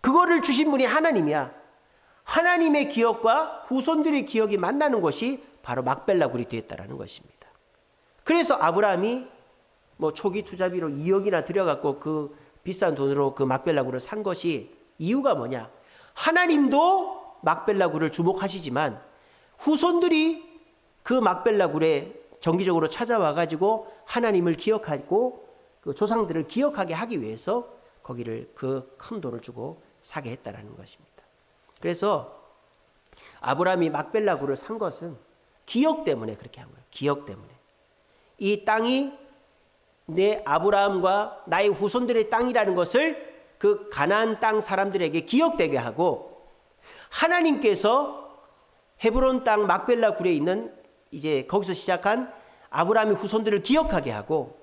그거를 주신 분이 하나님이야. 하나님의 기억과 후손들의 기억이 만나는 것이 바로 막벨라 굴이 되었다라는 것입니다. 그래서 아브라함이 뭐 초기 투자비로 2억이나 들여갖고 그 비싼 돈으로 그 막벨라 굴을 산 것이, 이유가 뭐냐? 하나님도 막벨라 굴을 주목하시지만 후손들이 그 막벨라 굴에 정기적으로 찾아와 가지고 하나님을 기억하고 그 조상들을 기억하게 하기 위해서 거기를 그 큰 돈을 주고 사게 했다라는 것입니다. 그래서 아브라함이 막벨라 굴을 산 것은 기억 때문에 그렇게 한 거예요. 기억 때문에. 이 땅이 내 아브라함과 나의 후손들의 땅이라는 것을 그 가나안 땅 사람들에게 기억되게 하고, 하나님께서 헤브론 땅 막벨라 굴에 있는 이제 거기서 시작한 아브라함의 후손들을 기억하게 하고,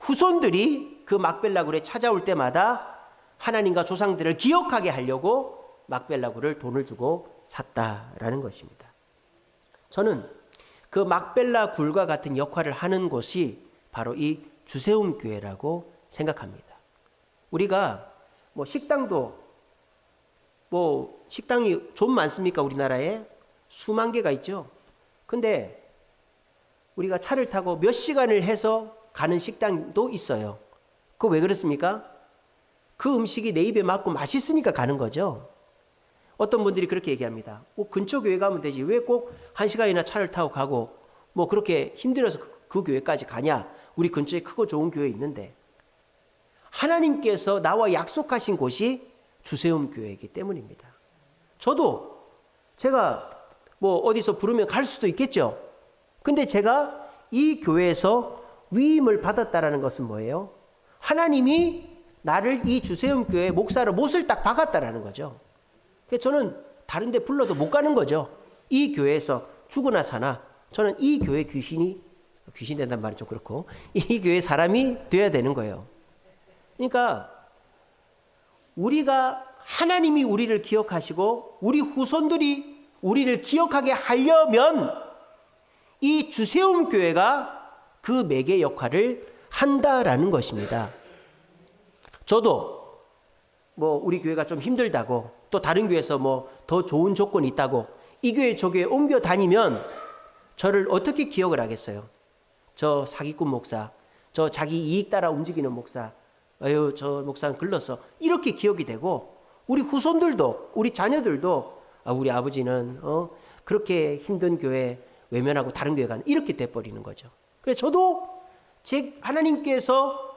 후손들이 그 막벨라 굴에 찾아올 때마다 하나님과 조상들을 기억하게 하려고 막벨라 굴을 돈을 주고 샀다라는 것입니다. 저는 그 막벨라 굴과 같은 역할을 하는 곳이 바로 이 주세움 교회라고 생각합니다. 우리가 뭐 식당도, 뭐 식당이 좀 많습니까? 우리나라에 수만 개가 있죠. 근데 우리가 차를 타고 몇 시간을 해서 가는 식당도 있어요. 그거 왜 그렇습니까? 그 음식이 내 입에 맞고 맛있으니까 가는 거죠. 어떤 분들이 그렇게 얘기합니다. 근처 교회 가면 되지, 왜 꼭 1시간이나 차를 타고 가고 뭐 그렇게 힘들어서 그 교회까지 가냐? 우리 근처에 크고 좋은 교회 있는데. 하나님께서 나와 약속하신 곳이 주세움 교회이기 때문입니다. 저도 제가 뭐 어디서 부르면 갈 수도 있겠죠. 근데 제가 이 교회에서 위임을 받았다라는 것은 뭐예요? 하나님이 나를 이 주세움 교회 목사로 못을 딱 박았다라는 거죠. 그래서 저는 다른 데 불러도 못 가는 거죠. 이 교회에서 죽으나 사나 저는 이 교회 귀신 된단 말이 좀 그렇고, 이 교회 사람이 되어야 되는 거예요. 그러니까 우리가, 하나님이 우리를 기억하시고 우리 후손들이 우리를 기억하게 하려면 이 주세움 교회가 그 매개 역할을 한다라는 것입니다. 저도 뭐 우리 교회가 좀 힘들다고, 또 다른 교회에서 뭐 더 좋은 조건이 있다고 이 교회 저 교회 옮겨 다니면 저를 어떻게 기억을 하겠어요? 저 사기꾼 목사, 저 자기 이익 따라 움직이는 목사, 아유 저 목사는 글렀어, 이렇게 기억이 되고, 우리 후손들도, 우리 자녀들도 우리 아버지는 그렇게 힘든 교회 외면하고 다른 교회 가는, 이렇게 돼버리는 거죠. 그래서 저도 하나님께서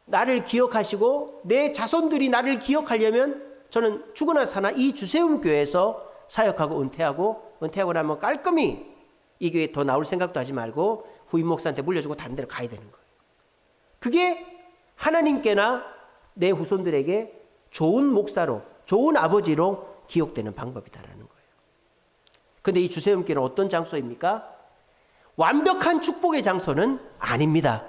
나를 기억하시고 내 자손들이 나를 기억하려면 저는 죽으나 사나 이 주세움 교회에서 사역하고 은퇴하고 나면 깔끔히 이 교회에 더 나올 생각도 하지 말고 후임 목사한테 물려주고 다른 데로 가야 되는 거예요. 그게 하나님께나 내 후손들에게 좋은 목사로, 좋은 아버지로 기억되는 방법이다라는 거예요. 근데 이 주세움 교회는 어떤 장소입니까? 완벽한 축복의 장소는 아닙니다.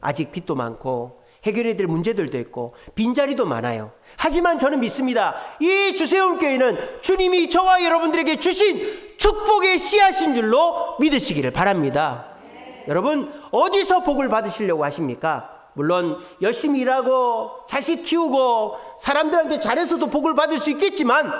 아직 빚도 많고 해결해야 될 문제들도 있고 빈자리도 많아요. 하지만 저는 믿습니다. 이 주세움 교회는 주님이 저와 여러분들에게 주신 축복의 씨앗인 줄로 믿으시기를 바랍니다. 여러분, 어디서 복을 받으시려고 하십니까? 물론 열심히 일하고 자식 키우고 사람들한테 잘해서도 복을 받을 수 있겠지만,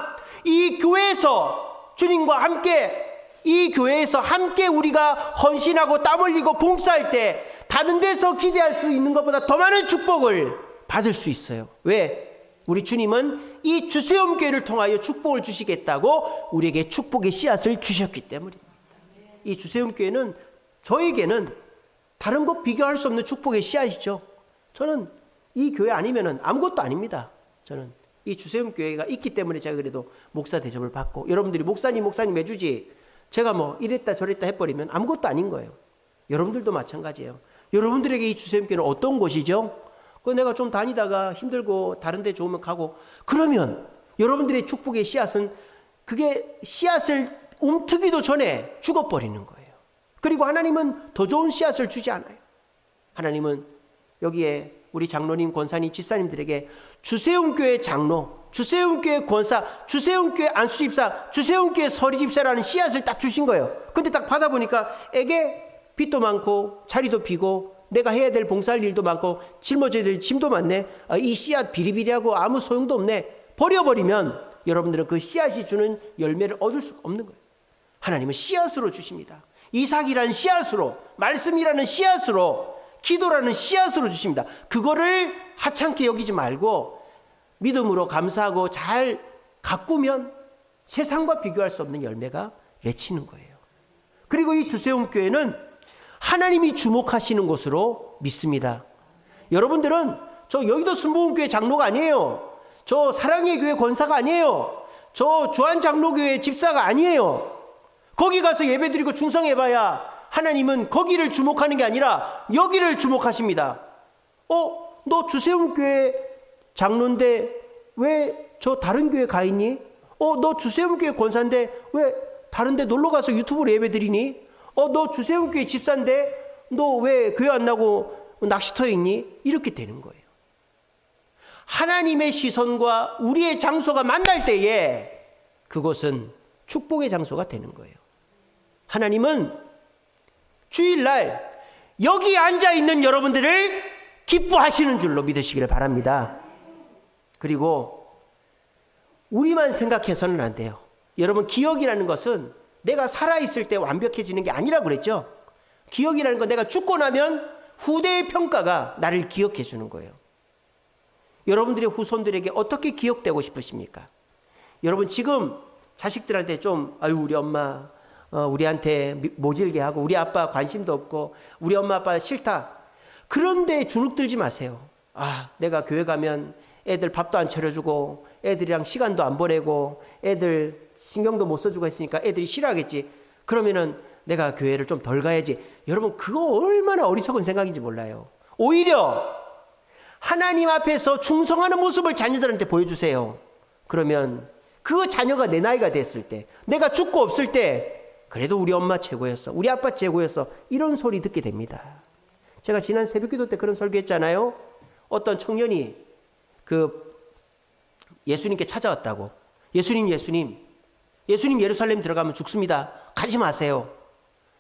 이 교회에서 주님과 함께, 이 교회에서 함께 우리가 헌신하고 땀 흘리고 봉사할 때 다른 데서 기대할 수 있는 것보다 더 많은 축복을 받을 수 있어요. 왜? 우리 주님은 이 주세움 교회를 통하여 축복을 주시겠다고 우리에게 축복의 씨앗을 주셨기 때문입니다. 이 주세움 교회는 저에게는 다른 것 비교할 수 없는 축복의 씨앗이죠. 저는 이 교회 아니면은 아무것도 아닙니다. 저는 이 주세움 교회가 있기 때문에 제가 그래도 목사 대접을 받고, 여러분들이 목사님 해주지 제가 뭐 이랬다 저랬다 해버리면 아무것도 아닌 거예요. 여러분들도 마찬가지예요. 여러분들에게 이 주세움교회는 어떤 곳이죠? 내가 좀 다니다가 힘들고 다른 데 좋으면 가고, 그러면 여러분들의 축복의 씨앗은 그게 씨앗을 움트기도 전에 죽어버리는 거예요. 그리고 하나님은 더 좋은 씨앗을 주지 않아요. 하나님은 여기에 우리 장로님, 권사님, 집사님들에게 주세움교회 장로, 주세움교회 권사, 주세움교회 안수집사, 주세움교회 서리집사라는 씨앗을 딱 주신 거예요. 근데 딱 받아보니까 에게 빚도 많고 자리도 비고 내가 해야 될 봉사할 일도 많고 짊어져야 될 짐도 많네. 이 씨앗 비리비리하고 아무 소용도 없네. 버려버리면 여러분들은 그 씨앗이 주는 열매를 얻을 수 없는 거예요. 하나님은 씨앗으로 주십니다. 이삭이라는 씨앗으로, 말씀이라는 씨앗으로, 기도라는 씨앗으로 주십니다. 그거를 하찮게 여기지 말고 믿음으로 감사하고 잘 가꾸면 세상과 비교할 수 없는 열매가 맺히는 거예요. 그리고 이 주세움교회는 하나님이 주목하시는 곳으로 믿습니다. 여러분들은 저 여의도 순복음교회 장로가 아니에요. 저 사랑의 교회 권사가 아니에요. 저 주한장로교회 집사가 아니에요. 거기 가서 예배드리고 충성해봐야 하나님은 거기를 주목하는 게 아니라 여기를 주목하십니다. 너 주세움교회 장로인데 왜 저 다른 교회 가 있니? 너 주세움교회 권사인데 왜 다른 데 놀러 가서 유튜브로 예배드리니? 너 주세움교회 집사인데 너 왜 교회 안 나고 낚시터에 있니? 이렇게 되는 거예요. 하나님의 시선과 우리의 장소가 만날 때에 그곳은 축복의 장소가 되는 거예요. 하나님은 주일날 여기 앉아있는 여러분들을 기뻐하시는 줄로 믿으시기를 바랍니다. 그리고 우리만 생각해서는 안 돼요. 여러분, 기억이라는 것은 내가 살아있을 때 완벽해지는 게 아니라고 그랬죠. 기억이라는 건 내가 죽고 나면 후대의 평가가 나를 기억해 주는 거예요. 여러분들의 후손들에게 어떻게 기억되고 싶으십니까? 여러분, 지금 자식들한테 좀 우리 엄마 우리한테 모질게 하고 우리 아빠 관심도 없고 우리 엄마 아빠 싫다, 그런데 주눅들지 마세요. 내가 교회 가면 애들 밥도 안 차려주고 애들이랑 시간도 안 보내고 애들 신경도 못 써주고 했으니까 애들이 싫어하겠지. 그러면은 내가 교회를 좀 덜 가야지. 여러분, 그거 얼마나 어리석은 생각인지 몰라요. 오히려 하나님 앞에서 충성하는 모습을 자녀들한테 보여주세요. 그러면 그 자녀가 내 나이가 됐을 때, 내가 죽고 없을 때 그래도 우리 엄마 최고였어, 우리 아빠 최고였어, 이런 소리 듣게 됩니다. 제가 지난 새벽기도 때 그런 설교했잖아요. 어떤 청년이 예수님께 찾아왔다고. 예수님 예루살렘 들어가면 죽습니다. 가지 마세요.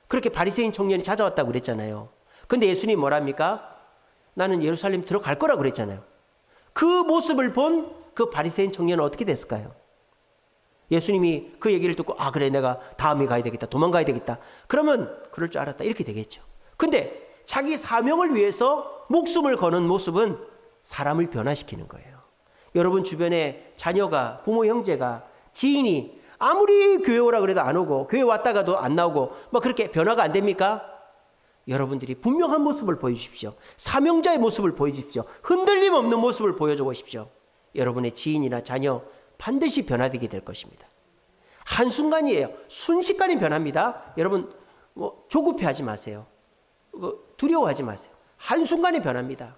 그렇게 바리새인 청년이 찾아왔다고 그랬잖아요. 근데 예수님 뭐랍니까? 나는 예루살렘 들어갈 거라고 그랬잖아요. 그 모습을 본 그 바리새인 청년은 어떻게 됐을까요? 예수님이 그 얘기를 듣고 그래, 내가 다음에 가야 되겠다, 도망가야 되겠다, 그러면 그럴 줄 알았다, 이렇게 되겠죠. 근데 자기 사명을 위해서 목숨을 거는 모습은 사람을 변화시키는 거예요. 여러분 주변에 자녀가, 부모, 형제가, 지인이 아무리 교회 오라 그래도 안 오고 교회 왔다가도 안 나오고 그렇게 변화가 안 됩니까? 여러분들이 분명한 모습을 보여주십시오. 사명자의 모습을 보여주십시오. 흔들림 없는 모습을 보여줘 보십시오. 여러분의 지인이나 자녀 반드시 변화되게 될 것입니다. 한순간이에요. 순식간에 변합니다. 여러분 조급해하지 마세요. 두려워하지 마세요. 한순간에 변합니다.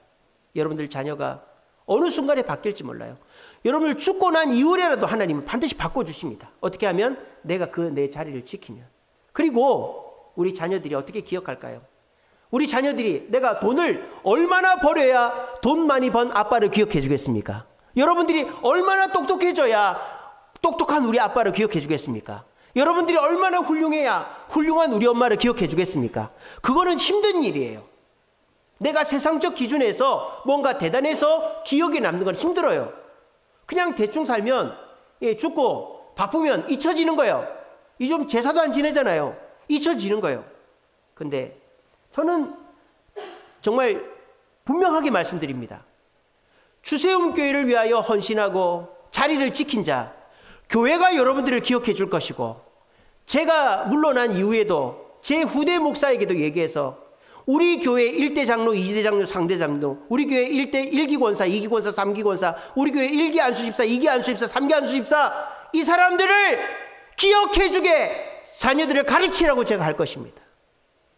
여러분들 자녀가 어느 순간에 바뀔지 몰라요. 여러분들 죽고 난 이후에라도 하나님은 반드시 바꿔주십니다. 어떻게 하면? 내가 내 자리를 지키면. 그리고 우리 자녀들이 어떻게 기억할까요? 우리 자녀들이 내가 돈을 얼마나 벌어야 돈 많이 번 아빠를 기억해 주겠습니까? 여러분들이 얼마나 똑똑해져야 똑똑한 우리 아빠를 기억해 주겠습니까? 여러분들이 얼마나 훌륭해야 훌륭한 우리 엄마를 기억해 주겠습니까? 그거는 힘든 일이에요. 내가 세상적 기준에서 뭔가 대단해서 기억에 남는 건 힘들어요. 그냥 대충 살면 죽고 바쁘면 잊혀지는 거예요. 요즘 제사도 안 지내잖아요. 잊혀지는 거예요. 근데 저는 정말 분명하게 말씀드립니다. 주세움교회를 위하여 헌신하고 자리를 지킨 자, 교회가 여러분들을 기억해 줄 것이고, 제가 물러난 이후에도 제 후대 목사에게도 얘기해서 우리 교회 1대 장로, 2대 장로, 3대 장로, 우리 교회 1기 권사, 2기 권사, 3기 권사, 우리 교회 1기 안수집사, 2기 안수집사, 3기 안수집사, 이 사람들을 기억해 주게 자녀들을 가르치라고 제가 할 것입니다.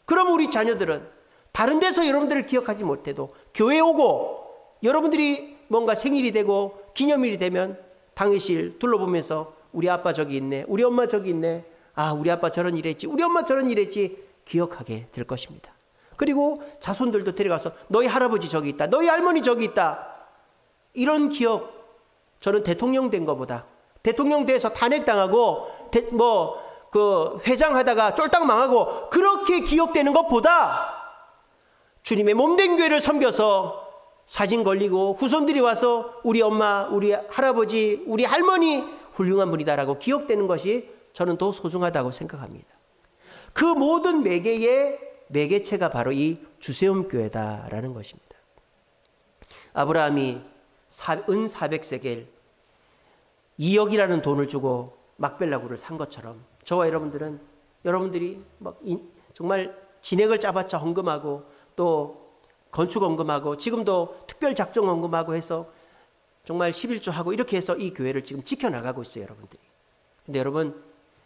그럼 우리 자녀들은 다른 데서 여러분들을 기억하지 못해도 교회 오고 여러분들이 뭔가 생일이 되고 기념일이 되면 당회실 둘러보면서 우리 아빠 저기 있네, 우리 엄마 저기 있네, 아 우리 아빠 저런 일 했지, 우리 엄마 저런 일 했지 기억하게 될 것입니다. 그리고 자손들도 데려가서 너희 할아버지 저기 있다, 너희 할머니 저기 있다, 이런 기억. 저는 대통령 된 것보다, 대통령 돼서 탄핵당하고 회장하다가 쫄딱 망하고 그렇게 기억되는 것보다 주님의 몸된 교회를 섬겨서 사진 걸리고 후손들이 와서 우리 엄마, 우리 할아버지, 우리 할머니 훌륭한 분이다라고 기억되는 것이 저는 더 소중하다고 생각합니다. 그 모든 매개의 매개체가 바로 이 주세움 교회다라는 것입니다. 아브라함이 은 400세겔 2억이라는 돈을 주고 막벨라구를 산 것처럼 저와 여러분들이 정말 진액을 짜봤자 헌금하고 또 건축 헌금하고 지금도 특별 작정 헌금하고 해서 정말 11조하고 이렇게 해서 이 교회를 지금 지켜나가고 있어요, 여러분들이. 근데 여러분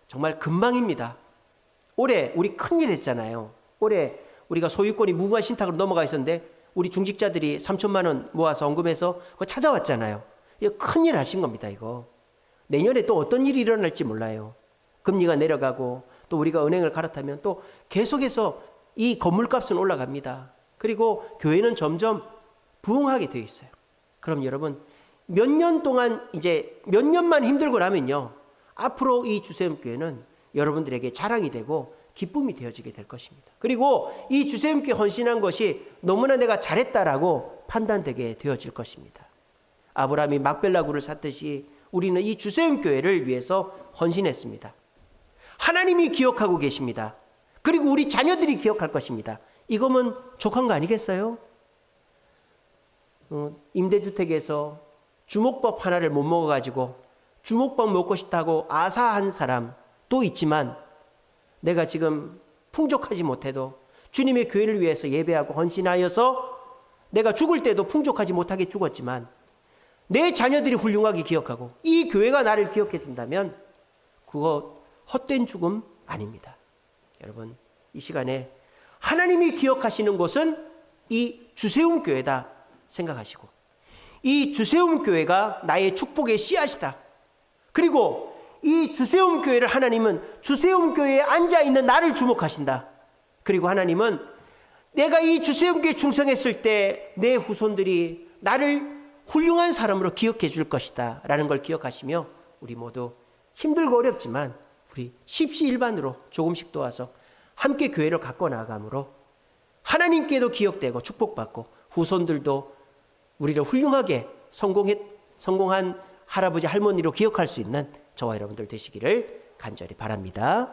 정말 금방입니다. 올해 우리 큰일 했잖아요. 올해 우리가 소유권이 무궁화 신탁으로 넘어가 있었는데 우리 중직자들이 3천만 원 모아서 헌금해서 그거 찾아왔잖아요. 이거 큰일 하신 겁니다, 이거. 내년에 또 어떤 일이 일어날지 몰라요. 금리가 내려가고 또 우리가 은행을 갈아타면 또 계속해서 이 건물값은 올라갑니다. 그리고 교회는 점점 부흥하게 되어 있어요. 그럼 여러분 몇 년 동안 이제 몇 년만 힘들고 나면요, 앞으로 이 주세움 교회는 여러분들에게 자랑이 되고 기쁨이 되어지게 될 것입니다. 그리고 이 주세움께 헌신한 것이 너무나 내가 잘했다라고 판단되게 되어질 것입니다. 아브라함이 막벨라구를 샀듯이 우리는 이 주세움 교회를 위해서 헌신했습니다. 하나님이 기억하고 계십니다. 그리고 우리 자녀들이 기억할 것입니다. 이거면 족한 거 아니겠어요? 임대주택에서 주목밥 하나를 못 먹어가지고 주목밥 먹고 싶다고 아사한 사람도 있지만, 내가 지금 풍족하지 못해도 주님의 교회를 위해서 예배하고 헌신하여서 내가 죽을 때도 풍족하지 못하게 죽었지만 내 자녀들이 훌륭하게 기억하고 이 교회가 나를 기억해 준다면 그거 헛된 죽음 아닙니다. 여러분 이 시간에 하나님이 기억하시는 곳은 이 주세움 교회다 생각하시고, 이 주세움 교회가 나의 축복의 씨앗이다. 그리고 이 주세움 교회를 하나님은 주세움 교회에 앉아있는 나를 주목하신다. 그리고 하나님은 내가 이 주세움 교회에 충성했을 때 내 후손들이 나를 훌륭한 사람으로 기억해 줄 것이다 라는 걸 기억하시며, 우리 모두 힘들고 어렵지만 우리 십시일반으로 조금씩 도와서 함께 교회를 갖고 나아감으로 하나님께도 기억되고 축복받고 후손들도 우리를 훌륭하게 성공한 할아버지 할머니로 기억할 수 있는 저와 여러분들 되시기를 간절히 바랍니다.